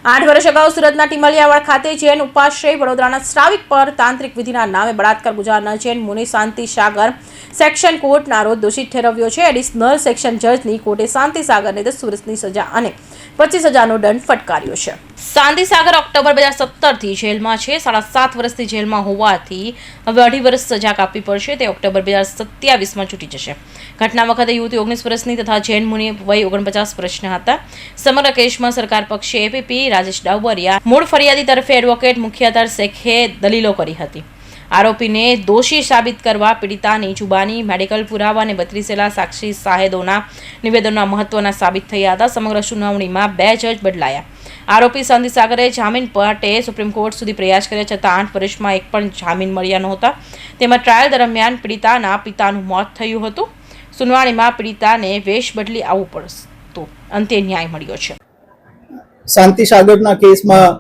8 વર્ષ અગાઉ સુરતના ટીમલિયાવાડ ખાતે જૈન ઉપાશ્રય વડોદરાના શ્રાવિક પર તાંત્રિક વિધિના નામે બળાત્કાર ગુજારનાર જૈન મુનિ શાંતિ સાગર સેક્શન કોર્ટના રોજ દોષિત ઠેરવ્યો છે। એડિશનલ સેક્શન જજની કોર્ટે શાંતિ સાગરને 10 વર્ષની સજા અને 25,000નો દંડ ફટકાર્યો છે। શાંતિ સાગર ઓક્ટોબર 2017થી જેલમાં છે। 7.5 વર્ષથી જેલમાં હોવાથી હવે 2.5 વર્ષ સજા કાપવી પડશે। તે ઓક્ટોબર 2027માં છૂટી જશે। ઘટના વખતે યુવતી 19 વર્ષની તથા જૈન મુનિ વય 49 વર્ષના હતા। સમગ્ર કેસમાં સરકાર પક્ષે એપીપી રાજેશ ડાવરિયા મૂળ ફરિયાદી તરફે એડવોકેટ મુખિયાદાર શેખે દલીલો કરી હતી। આરોપીને દોષી સાબિત કરવા પીડિતાની જુબાની મેડિકલ પુરાવા અને 32 સાક્ષી શાહેદોના નિવેદનોના મહત્વના સાબિત થયા હતા। સમગ્ર સુનાવણીમાં 2 જજ બદલાયા। આરોપી શાંતિ સાગરે જામીન માટે સુપ્રીમ કોર્ટ સુધી પ્રયાસ કર્યા છતાં 8 વર્ષમાં એક પણ જામીન મળ્યા નહોતા। તેમાં ટ્રાયલ દરમિયાન પીડિતાના પિતાનું મોત થયું હતું। સુનાવણીમાં પીડિતાને વેશ બદલી આવવું પડતું। અંતે ન્યાય મળ્યો છે। શાંતિ સાગરના કેસમાં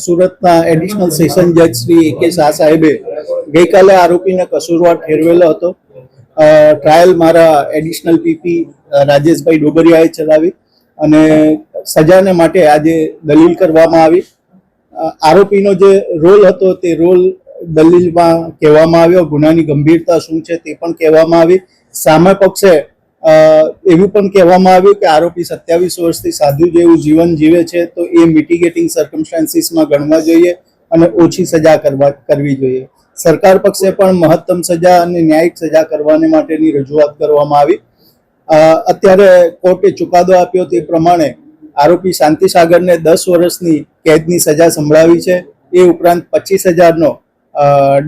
સુરતના એડિશનલ સેશન જજ શ્રી A.K. શાહ સાહેબે ગઈકાલે આરોપીને કસૂરવાર ઠેરવેલો હતો। ટ્રાયલ મારા એડિશનલ પીપી રાજેશભાઈ ડોબરિયાએ ચલાવી અને સજાને માટે આજે દલીલ કરવામાં આવી। આરોપીનો જે રોલ હતો તે રોલ દલીલમાં કહેવામાં આવ્યો। ગુનાની ગંભીરતા શું છે તે પણ કહેવામાં આવી। સામે પક્ષે એવું પણ કહેવામાં આવ્યું કે આરોપી 27 વર્ષથી સાધુ જેવું જીવન જીવે છે તો એ મિટિગેટિંગ સર્કમસ્ટાન્સીસમાં ગણવા જોઈએ અને ઓછી સજા કરવી જોઈએ। સરકાર પક્ષે પણ મહત્તમ સજા અને ન્યાયિક સજા કરવાને માટેની રજૂઆત કરવામાં આવી। અત્યારે કોર્ટે ચુકાદો આપ્યો તે પ્રમાણે આરોપી શાંતિ સાગરને 10 વર્ષની કેદની સજા સંભળાવી છે। એ ઉપરાંત 25,000નો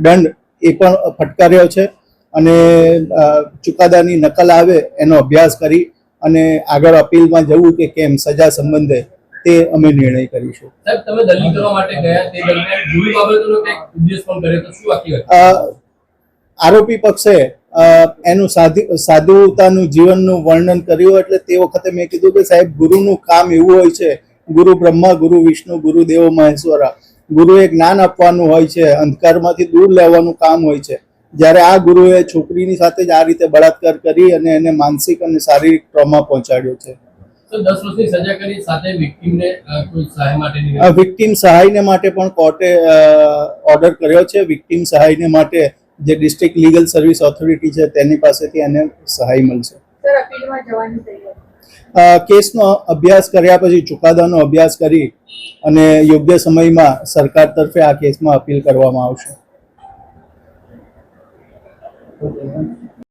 દંડ એ પણ ફટકાર્યો છે અને ચુકાદાની નકલ આવે એનો અભ્યાસ કરી અને આગળ અપીલમાં જવું કે કેમ સજા સંબંધે તે અમે નિર્ણય કરીશું। સાહેબ, તમે દલીલ કરવા માટે ગયા તે દરમિયાન જૂની બાબતોનો કંઈક ઉદ્દેશ પણ કર્યો તો શું હકીકત? આરોપી પક્ષે એનું સાધુતાનું જીવનનું વર્ણન કર્યું એટલે તે વખતે મેં કીધું કે સાહેબ ગુરુનું કામ એવું હોય છે, ગુરુ બ્રહ્મા ગુરુ વિષ્ણુ ગુરુ દેવ મહેશ્વરા, ગુરુએ જ્ઞાન આપવાનું હોય છે, અંધકારમાંથી દૂર લેવાનું કામ હોય છે। જ્યારે આ ગુરુએ છોકરીની સાથે જ આ રીતે બળાત્કાર કરી અને એને માનસિક અને શારીરિક ટ્રોમા પહોંચાડ્યો છે। તો 10 વર્ષની સજા કરી સાથે વિક્ટિમને કોઈ સહાય માટેની વિક્ટિમ સહાયને માટે પણ કોર્ટે ઓર્ડર કર્યો છે। વિક્ટિમ સહાયને માટે જે ડિસ્ટ્રિક્ટ લીગલ સર્વિસ ઓથોરિટી છે તેની પાસેથી એને સહાય મળશે। સર, અપીલમાં જવાની તૈયારી? કેસનો અભ્યાસ કર્યા પછી ચુકાદાનો અભ્યાસ કરી અને યોગ્ય સમયમાં સરકાર તરફે આ કેસમાં અપીલ કરવામાં આવશે।